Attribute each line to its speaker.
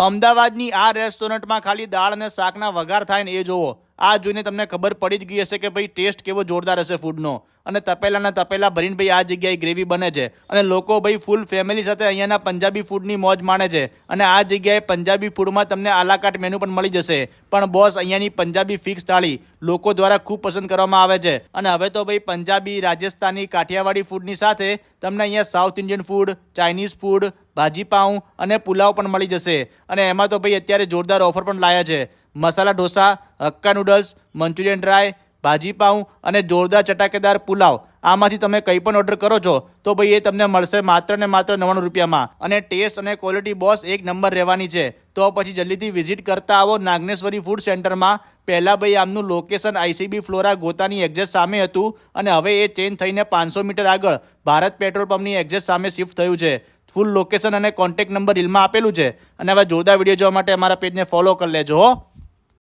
Speaker 1: અમદાવાદની આ રેસ્ટોરન્ટમાં ખાલી દાળ અને શાકના વઘાર થાય ને એ જોવો. આ જોઈને તમને ખબર પડી જ ગઈ હશે કે ભાઈ ટેસ્ટ કેવો જોરદાર હશે ફૂડનો. અને તપેલાના તપેલા ભરીને ભાઈ આ જગ્યાએ ગ્રેવી બને છે અને લોકો ભાઈ ફૂલ ફેમિલી સાથે અહીંયાના પંજાબી ફૂડની મોજ માણે છે. અને આ જગ્યાએ પંજાબી ફૂડમાં તમને આલાકાટ મેનુ પણ મળી જશે. પણ બોસ, અહીંયાની પંજાબી ફિક્સ થાળી લોકો દ્વારા ખૂબ પસંદ કરવામાં આવે છે. અને હવે તો ભાઈ પંજાબી, રાજસ્થાની, કાઠિયાવાડી ફૂડની સાથે તમને અહીંયા south Indian food, Chinese food, ભાજી પાઉં અને પુલાવ પણ મળી જશે. અને એમાં તો ભાઈ અત્યારે જોરદાર ઓફર પણ લાયા છે. Masala dosa, Hakka noodles, Manchurian dry, bhaji pav અને જોરદાર ચટાકેદાર પુલાવ. આમાંથી તમે કંઈ પણ ઓર્ડર કરો છો તો ભાઈ એ તમને મળશે માત્ર ને માત્ર 99 રૂપિયામાં. અને ટેસ્ટ અને ક્વોલિટી બોસ એક નંબર રહેવાની છે. તો પછી જલ્દીથી વિઝિટ કરતા આવો નાગનેશ્વરી ફૂડ સેન્ટરમાં. પહેલાં ભાઈ આમનું લોકેશન ICB ફ્લોરા ગોતાની એક્ઝેક્ટ સામે હતું અને હવે એ ચેન્જ થઈને 500 મીટર આગળ ભારત પેટ્રોલ પંપની એક્ઝેક્ટ સામે શિફ્ટ થયું છે. ફૂલ લોકેશન અને કોન્ટેક્ટ નંબર રીલમાં આપેલું છે. અને હવે જોરદાર વિડીયો જોવા માટે અમારા પેજને ફોલો કરી લેજો હો.